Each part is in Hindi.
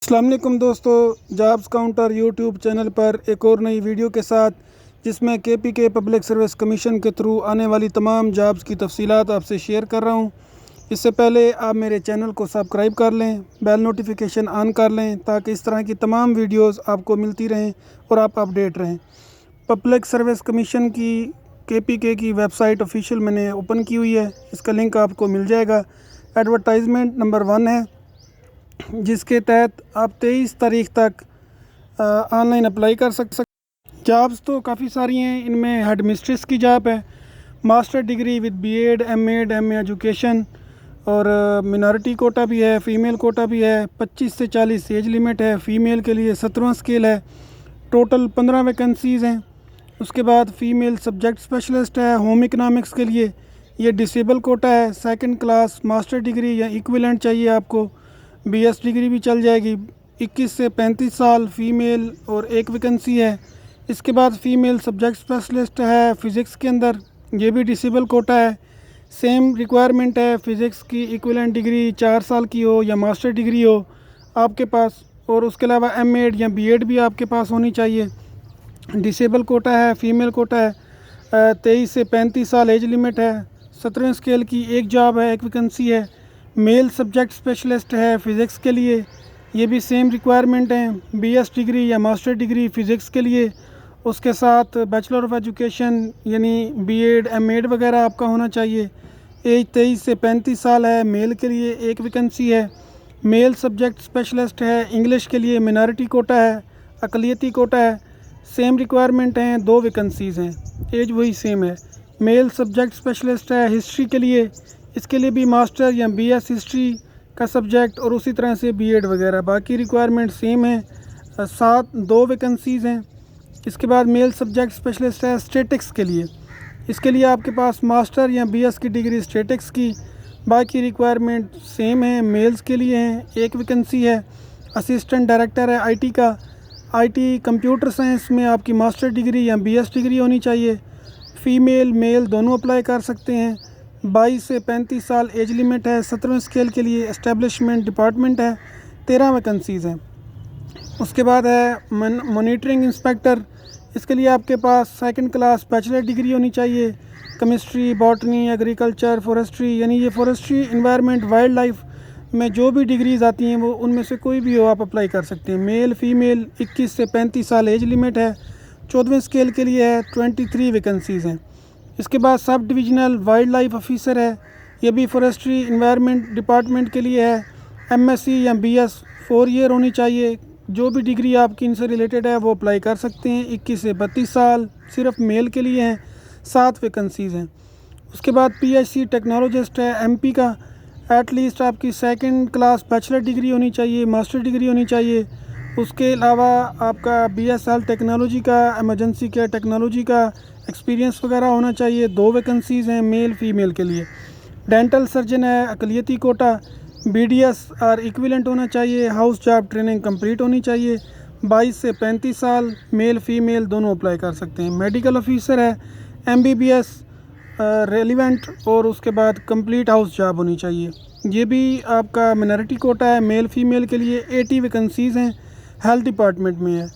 अस्सलाम वालेकुम दोस्तों, जॉब्स काउंटर यूट्यूब चैनल पर एक और नई वीडियो के साथ जिसमें केपीके पब्लिक सर्विस कमीशन के थ्रू आने वाली तमाम जॉब्स की तफसीलात आपसे शेयर कर रहा हूं। इससे पहले आप मेरे चैनल को सब्सक्राइब कर लें, बेल नोटिफिकेशन ऑन कर लें ताकि इस तरह की तमाम वीडियोस आपको मिलती रहें और आप अपडेट रहें। पब्लिक सर्विस कमीशन की केपीके की वेबसाइट ऑफिशियल मैंने ओपन की हुई है, इसका लिंक आपको मिल जाएगा। एडवर्टाइजमेंट नंबर 1 है जिसके तहत आप 23 तारीख तक ऑनलाइन अप्लाई कर सकते। जॉब्स तो काफ़ी सारी हैं, इनमें हेड मिस्ट्रेस की जॉब है, master degree with BEd, MEd, MA education और मिनॉरिटी कोटा भी है, फ़ीमेल कोटा भी है। 25 से 40 एज लिमिट है, फ़ीमेल के लिए 17वां स्केल है। टोटल 15 वैकेंसीज़ हैं। उसके बाद फ़ीमेल सब्जेक्ट स्पेशलिस्ट है। होम इकनॉमिक्स के लिए ये डिसेबल कोटा है, सेकंड क्लास मास्टर डिग्री या इक्विवेलेंट चाहिए आपको, बीएस डिग्री भी चल जाएगी। 21 से 35 साल फ़ीमेल और एक वैकेंसी है। इसके बाद फ़ीमेल सब्जेक्ट स्पेशलिस्ट है फ़िज़िक्स के अंदर, ये भी डिसेबल कोटा है। सेम रिक्वायरमेंट है, फ़िज़िक्स की इक्विवेलेंट डिग्री 4 साल की हो या मास्टर डिग्री हो आपके पास, और उसके अलावा एमएड या बीएड भी आपके पास होनी चाहिए। डिसेबल कोटा है, फ़ीमेल कोटा है। 23 से 35 साल एज लिमिट है। 17वें स्केल की एक जॉब है, एक वैकेंसी है। मेल सब्जेक्ट स्पेशलिस्ट है फ़िज़िक्स के लिए, ये भी सेम रिक्वायरमेंट हैं, बीएस डिग्री या मास्टर डिग्री फ़िज़िक्स के लिए। उसके साथ बैचलर ऑफ एजुकेशन यानी बीएड, एमएड वगैरह आपका होना चाहिए। एज 23 से 35 साल है। मेल के लिए एक वैकेंसी है। मेल सब्जेक्ट स्पेशलिस्ट है। इंग्लिश के लिए मिनॉरिटी कोटा है, अक़लियती कोटा है। सेम रिक्वायरमेंट हैं, 2 वैकेंसीज़ हैं, एज वही सेम है। मेल सब्जेक्ट स्पेशलिस्ट है हिस्ट्री के लिए, इसके लिए भी मास्टर या बीएस हिस्ट्री का सब्जेक्ट और उसी तरह से बीएड वगैरह, बाकी रिक्वायरमेंट सेम है। 2 वैकेंसीज़ हैं। इसके बाद मेल सब्जेक्ट स्पेशलिस्ट है स्टैटिक्स के लिए, इसके लिए आपके पास मास्टर या बीएस की डिग्री स्टैटिक्स की, बाकी रिक्वायरमेंट सेम है, मेल्स के लिए हैं। एक वैकेंसी है। असिस्टेंट डायरेक्टर है आईटी का, आईटी कंप्यूटर साइंस में आपकी मास्टर डिग्री या बीएस डिग्री होनी चाहिए। फ़ीमेल मेल दोनों अप्लाई कर सकते हैं। 22 से 35 साल एज लिमिट है। 17वें स्केल के लिए एस्टेब्लिशमेंट डिपार्टमेंट है। 13 वैकेंसीज़ हैं। उसके बाद है मॉनिटरिंग इंस्पेक्टर, इसके लिए आपके पास सेकंड क्लास बैचलर डिग्री होनी चाहिए। केमिस्ट्री, बॉटनी, एग्रीकल्चर, फॉरेस्ट्री, यानी ये फॉरेस्ट्री, इन्वायरमेंट, वाइल्ड लाइफ में जो भी डिग्रीज़ आती हैं वो उनमें से कोई भी हो आप अप्लाई कर सकते हैं। मेल फ़ीमेल 21 से 35 साल एज लिमिट है। 14वें स्केल के लिए है। 23 वैकेंसीज़ हैं। इसके बाद sub divisional wild life officer है, ये भी फॉरेस्ट्री इन्वायरमेंट डिपार्टमेंट के लिए है। एमएससी या बीएस 4 ईयर होनी चाहिए। जो भी डिग्री आपकी इनसे रिलेटेड है वो अप्लाई कर सकते हैं। 21 से 32 साल सिर्फ मेल के लिए हैं। 7 वैकेंसीज़ हैं। उसके बाद पीएचसी टेक्नोलॉजिस्ट है एमपी का, एटलीस्ट आपकी सेकंड क्लास बैचलर डिग्री होनी चाहिए, मास्टर डिग्री होनी चाहिए। उसके अलावा आपका बीएसएल टेक्नोलॉजी का, एमरजेंसी केयर टेक्नोलॉजी का एक्सपीरियंस वगैरह होना चाहिए। 2 वैकेंसीज़ हैं मेल फ़ीमेल के लिए। डेंटल सर्जन है, अक़लियती कोटा, बीडीएस और इक्विवेलेंट होना चाहिए। हाउस जॉब ट्रेनिंग कंप्लीट होनी चाहिए। 22 से 35 साल मेल फ़ीमेल दोनों अप्लाई कर सकते हैं। मेडिकल ऑफिसर है, एमबीबीएस रेलिवेंट, और उसके बाद कंप्लीट हाउस जॉब होनी चाहिए। ये भी आपका मिनॉरिटी कोटा है, मेल फ़ीमेल के लिए। 80 वैकेंसीज़ हैं, हेल्थ डिपार्टमेंट में है।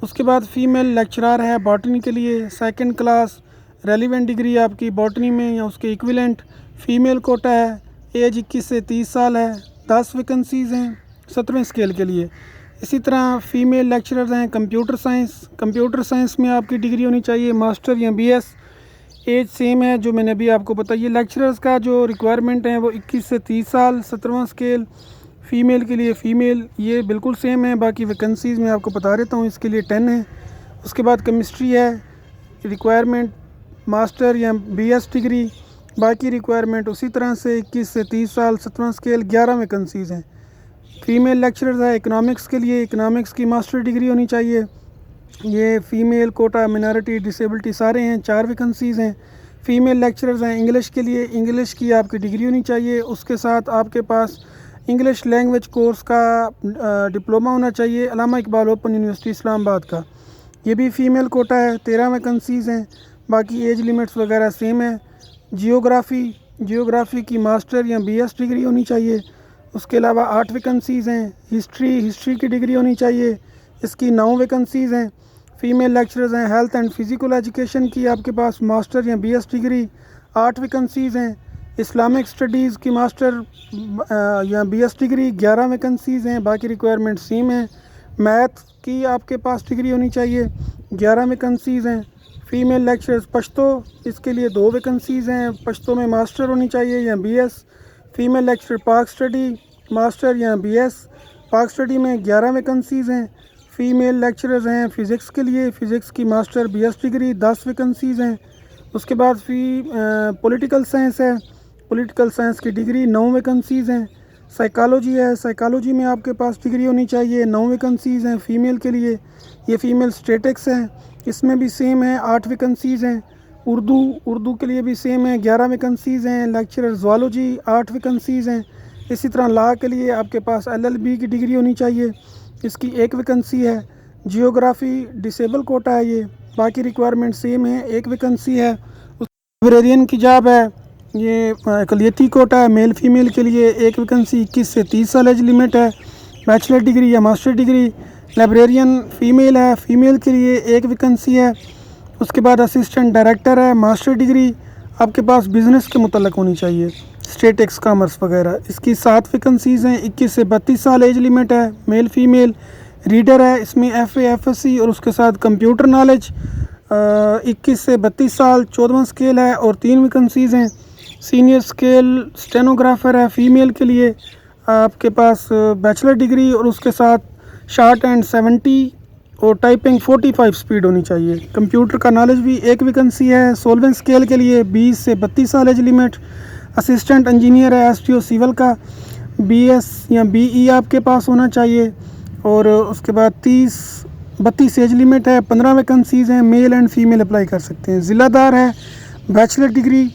उसके बाद फ़ीमेल लेक्चरर है बॉटनी के लिए, सेकंड क्लास रेलिवेंट डिग्री आपकी बॉटनी में या उसके इक्विवेलेंट। फ़ीमेल कोटा है, एज 21 से 30 साल है। 10 वैकेंसीज़ हैं 17वें स्केल के लिए। इसी तरह फ़ीमेल लेक्चरर्स हैं कंप्यूटर साइंस, कंप्यूटर साइंस में आपकी डिग्री होनी चाहिए मास्टर या बीएस। एज सेम है जो मैंने अभी आपको बताइए। लेक्चरर्स का जो रिक्वायरमेंट है वो 21 से 30 साल, 17वां स्केल। फ़ीमेल के लिए फ़ीमेल ये बिल्कुल सेम है, बाकी वैकेंसीज़ मैं आपको बता देता हूँ। इसके लिए 10 है। उसके बाद केमिस्ट्री है, रिक्वायरमेंट मास्टर या बीएस डिग्री, बाकी रिक्वायरमेंट उसी तरह से 21 से 30 साल, 17वां स्केल। 11 वैकेंसीज़ हैं। फ़ीमेल लेक्चरर्स है इकनॉमिक्स के लिए, इकनॉमिक्स की मास्टर डिग्री होनी चाहिए। ये फ़ीमेल कोटा, मिनॉरिटी, डिसेबिलिटी सारे हैं। 4 वैकेंसीज़ हैं। फ़ीमेल लेक्चरर्स हैं इंग्लिश के लिए, इंग्लिश की आपकी डिग्री होनी चाहिए। उसके साथ आपके पास इंग्लिश लैंग्वेज कोर्स का डिप्लोमा होना चाहिए, अल्लामा इकबाल ओपन यूनिवर्सिटी इस्लामाबाद का। ये भी फ़ीमेल कोटा है। 13 वैकेंसीज़ हैं। बाकी एज लिमिट्स वगैरह सेम है। जियोग्राफ़ी की मास्टर या बीएस डिग्री होनी चाहिए। उसके अलावा 8 वैकेंसीज़ हैं। हिस्ट्री की डिग्री होनी चाहिए, इसकी 9 वैकेंसीज़ हैं। फ़ीमेल लेक्चरर्स हैं। हेल्थ एंड फिज़िकल एजुकेशन की आपके पास मास्टर या बीएस डिग्री 8 वैकेंसीज़ हैं। इस्लामिक स्टडीज़ की मास्टर या बीएस डिग्री 11 वैकेंसीज़ हैं। बाकी रिक्वायरमेंट सेम है। मैथ की आपके पास डिग्री होनी चाहिए, 11 वैकेंसीज़ हैं। फ़ीमेल लेक्चरर्स पश्तो, इसके लिए 2 वैकेंसीज़ हैं। पश्तो में मास्टर होनी चाहिए या बीएस। फ़ीमेल लेक्चर पाक स्टडी मास्टर या बीएस। पाक स्टडी में 11 वैकेंसीज़ हैं। फ़ीमेल लेक्चरर्स हैं फ़िज़िक्स के लिए, फ़िज़िक्स की मास्टर बीएस डिग्री 10 वैकेंसीज़ हैं। उसके बाद पॉलिटिकल साइंस है, पॉलिटिकल साइंस की डिग्री 9 वैकेंसीज़ हैं। साइकोलॉजी है, साइकोलॉजी में आपके पास डिग्री होनी चाहिए, 9 वैकेंसीज़ हैं फ़ीमेल के लिए। ये फ़ीमेल स्टेटिक्स है, इसमें भी सेम है, 8 वैकेंसीज़ हैं। उर्दू के लिए भी सेम है, 11 वैकेंसीज़ हैं। लेक्चरर ज़ूलॉजी 8 वैकेंसीज़ हैं। इसी तरह लॉ के लिए आपके पास एलएलबी की डिग्री होनी चाहिए, इसकी 1 वैकेंसी है। जियोग्राफ़ी डिसेबल कोटा है ये, बाकी रिक्वायरमेंट सेम है, 1 वैकेंसी है। लाइब्रेरियन की जॉब है, ये अक़लियती कोटा है, मेल फीमेल के लिए 1 वैकेंसी, 21 से 30 साल एज लिमिट है। बैचलर डिग्री या मास्टर डिग्री। लाइब्रेरियन फ़ीमेल है, फ़ीमेल के लिए 1 वैकेंसी है। उसके बाद असिस्टेंट डायरेक्टर है, मास्टर डिग्री आपके पास बिज़नेस के मुतल्लिक़ होनी चाहिए, स्टेटिक्स कॉमर्स वगैरह। इसकी 7 वैकेंसीज़ हैं, 21 से 32 साल एज लिमिट है, मेल फीमेल। रीडर है, इसमें FA FSC और उसके साथ कंप्यूटर नॉलेज। 21 से 32 साल 14वां स्केल है और 3 वैकेंसीज़ हैं। सीनियर स्केल स्टेनोग्राफ़र है, फ़ीमेल के लिए आपके पास बैचलर डिग्री और उसके साथ शॉर्ट एंड 70 और टाइपिंग 45 स्पीड होनी चाहिए। कंप्यूटर का नॉलेज भी 1 वैकेंसी है। 16वें स्केल के लिए 20 से 32 साल एज लिमिट। असिस्टेंट इंजीनियर है, STO सिविल का, BS या BE आपके पास होना चाहिए। और उसके बाद 30-32 एज लिमिट है, 15 वैकेंसीज़ हैं। मेल एंड फीमेल अप्लाई कर सकते हैं। ज़िलादार है, बैचलर डिग्री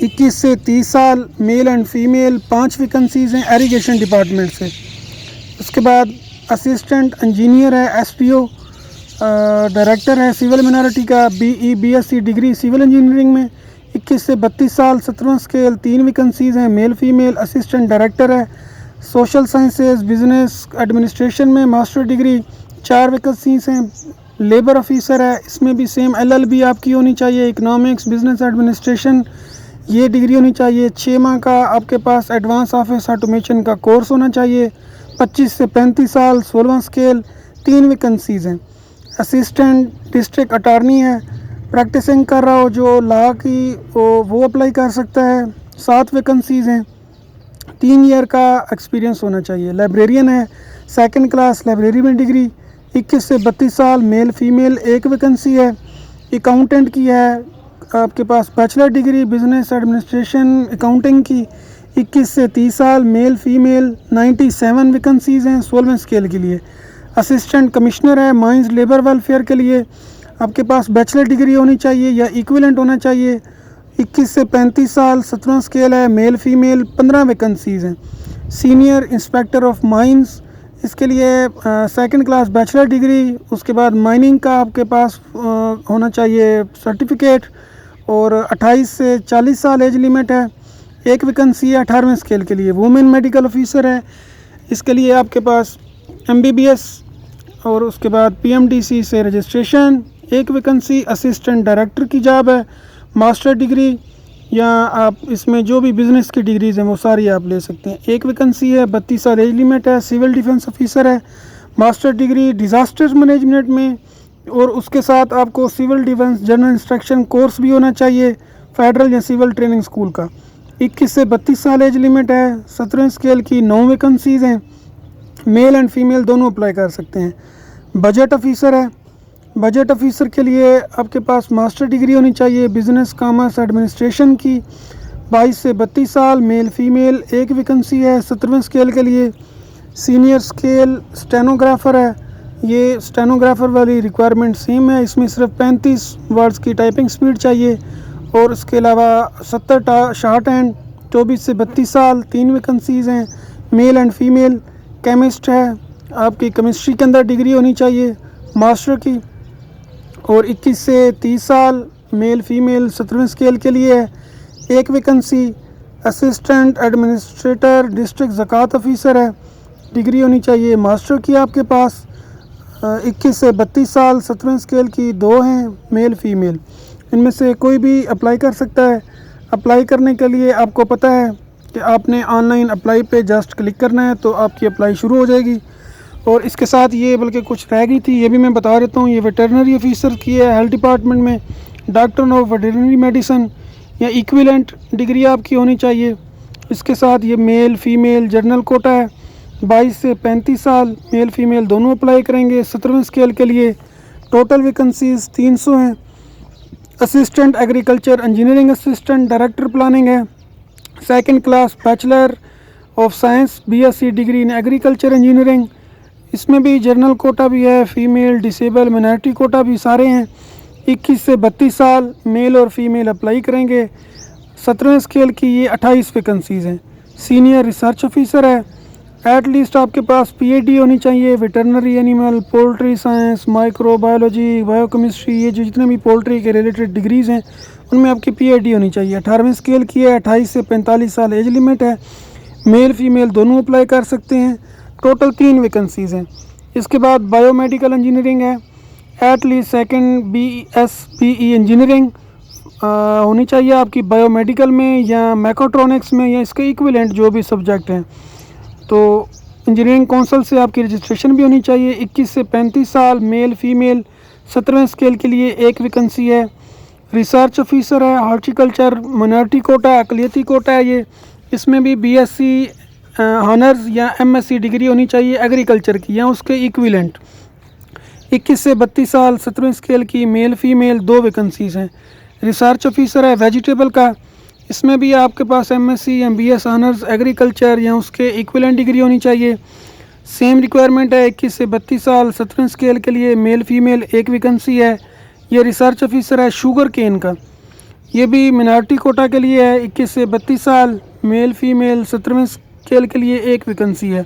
21 से 30 साल, मेल एंड फीमेल, 5 वैकेंसीज़ हैं एरीगेशन डिपार्टमेंट से। उसके बाद असिस्टेंट इंजीनियर है, STO डायरेक्टर है सिविल मिनॉरिटी का, BE BSc degree civil engineering में, 21 से 32 साल, 17वां स्केल, 3 वैकेंसीज़ हैं, मेल फीमेल। असिस्टेंट डायरेक्टर है, सोशल साइंसेज बिज़नेस एडमिनिस्ट्रेशन में, मास्टर डिग्री, 4 वैकेंसीज़ हैं। लेबर ऑफिसर है, इसमें भी सेम LLB आपकी होनी चाहिए, इकनॉमिक्स बिज़नेस एडमिनिस्ट्रेशन, ये डिग्री होनी चाहिए। 6 माह का आपके पास एडवांस ऑफिस ऑटोमेशन का कोर्स होना चाहिए। 25 से 35 साल, 16वां स्केल, 3 वैकेंसीज़ हैं। असिस्टेंट डिस्ट्रिक्ट अटॉर्नी है, प्रैक्टिसिंग कर रहा हो जो लॉ की वो अप्लाई कर सकता है, 7 वैकेंसीज़ हैं। 3 ईयर का एक्सपीरियंस होना चाहिए। लाइब्रेरियन है, 2nd क्लास लाइब्रेरी में डिग्री, 21 से 32 साल, मेल फीमेल, 1 वैकेंसी है। अकाउंटेंट की है आपके पास bachelor degree business administration accounting की, 21 से 30 साल, मेल फीमेल, 97 वैकेंसीज़ हैं 16वें स्केल के लिए। असिस्टेंट कमिश्नर है, माइंस लेबर वेलफेयर के लिए आपके पास बैचलर डिग्री होनी चाहिए या इक्विवेलेंट होना चाहिए। 21 से 35 साल, 17वां स्केल है, मेल फीमेल, 15 वैकेंसीज़ हैं। सीनियर इंस्पेक्टर ऑफ माइंस, इसके लिए 2nd क्लास बैचलर डिग्री, उसके बाद माइनिंग का आपके पास होना चाहिए सर्टिफिकेट, और 28 से 40 साल एज लिमिट है। 1 वैकेंसी है 18वें स्केल के लिए। वुमेन मेडिकल ऑफिसर है, इसके लिए आपके पास MBBS और उसके बाद PMDC से रजिस्ट्रेशन, 1 वैकेंसी। असिस्टेंट डायरेक्टर की जॉब है, मास्टर डिग्री या आप इसमें जो भी बिज़नेस की डिग्रीज़ हैं वो सारी आप ले सकते हैं। 1 वैकेंसी है, 32 साल एज लिमिट है। सिविल डिफेंस ऑफिसर है, मास्टर डिग्री डिज़ास्टर मैनेजमेंट में, और उसके साथ आपको civil defence general instruction course भी होना चाहिए फेडरल या सिविल ट्रेनिंग स्कूल का। 21 से 32 साल एज लिमिट है। 17वें स्केल की 9 वैकेंसीज़ हैं, मेल एंड फीमेल दोनों अप्लाई कर सकते हैं। बजट ऑफिसर है, बजट ऑफिसर के लिए आपके पास मास्टर डिग्री होनी चाहिए बिज़नेस कॉमर्स एडमिनिस्ट्रेशन की, 22 से 32 साल, मेल फीमेल, 1 वैकेंसी है 17वें स्केल के लिए। सीनियर स्केल स्टेनोग्राफ़र है, ये स्टेनोग्राफ़र वाली रिक्वायरमेंट सेम है, इसमें सिर्फ 35 वर्ड्स की टाइपिंग स्पीड चाहिए, और इसके अलावा 70 शॉर्ट एंड। 24 से 32 साल, 3 वैकेंसीज़ हैं, मेल एंड फीमेल। केमिस्ट है, आपकी केमिस्ट्री के अंदर डिग्री होनी चाहिए मास्टर की, और 21 से 30 साल, मेल फीमेल, 17वें स्केल के लिए है। 1 वैकेंसी। असिस्टेंट एडमिनिस्ट्रेटर डिस्ट्रिक्ट ज़कात ऑफिसर है, डिग्री होनी चाहिए मास्टर की आपके पास। 21 से 32 साल, 17वें स्केल की, 2 हैं मेल फीमेल, इनमें से कोई भी अप्लाई कर सकता है। अप्लाई करने के लिए आपको पता है कि आपने ऑनलाइन अप्लाई पे जस्ट क्लिक करना है तो आपकी अप्लाई शुरू हो जाएगी। और इसके साथ ये बल्कि कुछ रह गई थी, ये भी मैं बता देता हूँ। ये वेटरनरी ऑफिसर की है हेल्थ डिपार्टमेंट में, डॉक्टर ऑफ वेटरनरी मेडिसिन या इक्विवेलेंट डिग्री आपकी होनी चाहिए। इसके साथ ये मेल फीमेल जनरल कोटा है, 22 से 35 साल मेल फीमेल दोनों अप्लाई करेंगे। 17वें स्केल के लिए टोटल वैकेंसीज 300 हैं। Assistant agriculture engineering assistant director planning है, 2nd class bachelor of science BSc degree in agriculture engineering. इसमें भी जनरल कोटा भी है, फीमेल डिसेबल माइनॉरिटी कोटा भी सारे हैं। 21 से 32 साल मेल और फीमेल अप्लाई करेंगे। 17वें स्केल की ये 28 वैकेंसीज़ हैं। सीनियर रिसर्च ऑफिसर है, एट लीस्ट आपके पास PhD होनी चाहिए, veterinary animal, poultry science, microbiology, biochemistry, ये जो जितने भी पोल्ट्री के रिलेटेड डिग्रीज़ हैं उनमें आपकी PhD होनी चाहिए। 18वें स्केल की है, 28 से 45 साल एज लिमिट है, मेल फीमेल दोनों अप्लाई कर सकते हैं। टोटल 3 वैकेंसीज़ हैं। इसके बाद बायोमेडिकल इंजीनियरिंग है, at least 2nd BSBE engineering होनी चाहिए आपकी बायोमेडिकल में या मैकाट्रॉनिक्स में या इसके इक्विवेलेंट जो भी सब्जेक्ट हैं। तो इंजीनियरिंग काउंसिल से आपकी रजिस्ट्रेशन भी होनी चाहिए। 21 से 35 साल मेल फीमेल, 17वें स्केल के लिए 1 वैकेंसी है। रिसर्च ऑफिसर है, हॉर्टिकल्चर माइनॉरिटी कोटा, अकलियती कोटा है ये। इसमें भी BSc ऑनर्स या MSc डिग्री होनी चाहिए एग्रीकल्चर की या उसके इक्विवेलेंट। 21 से 32 साल, 17वें स्केल की, मेल फीमेल 2 वैकेंसीज़ हैं। रिसर्च ऑफिसर है वेजिटेबल का, इसमें भी आपके पास MSc या BS ऑनर्स एग्रीकल्चर या उसके इक्विवेलेंट डिग्री होनी चाहिए। सेम रिक्वायरमेंट है, 21 से 32 साल, 17वें स्केल के लिए, मेल फीमेल 1 वैकेंसी है। ये रिसर्च ऑफिसर है शुगर केन का, ये भी मिनॉरिटी कोटा के लिए है। 21 से 32 साल मेल फीमेल, 17वें स्केल के लिए 1 वैकेंसी है।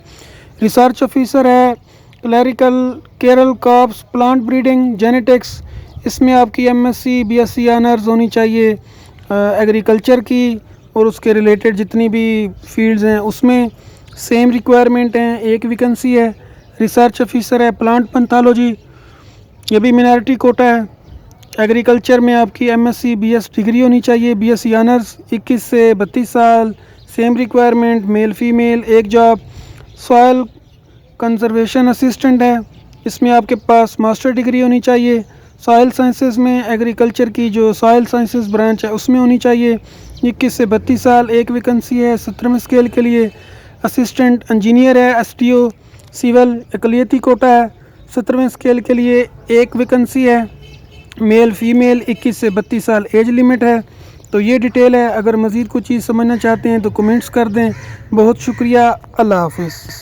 रिसर्च ऑफिसर है clerical Kerala crops plant breeding genetics, इसमें आपकी MSc BSc ऑनर्स होनी चाहिए एग्रीकल्चर की और उसके रिलेटेड जितनी भी फील्ड्स हैं उसमें सेम रिक्वायरमेंट हैं, 1 वैकेंसी है। रिसर्च ऑफिसर है प्लांट पैथोलॉजी, ये भी मिनॉरिटी कोटा है। एग्रीकल्चर में आपकी MSc BS डिग्री होनी चाहिए, BSc ऑनर्स। 21 से 32 साल, same requirement, mail female, 1 job. Soil conservation assistant है, इसमें आपके पास मास्टर डिग्री होनी चाहिए। सॉयल साइंसेस में एग्रीकल्चर की जो सॉयल साइंसेस ब्रांच है उसमें होनी चाहिए। 21 से 32 साल, 1 वैकेंसी है। 17वें स्केल के लिए असिस्टेंट इंजीनियर है, STO सिविल अकलियती कोटा है, 17वें स्केल के लिए 1 वैकेंसी है। मेल फीमेल, 21 से 32 साल एज लिमिट है। तो ये डिटेल है, अगर मज़ीद कुछ चीज़ समझना चाहते हैं तो कमेंट्स कर दें। बहुत शुक्रिया, अल्लाह हाफ़िज़।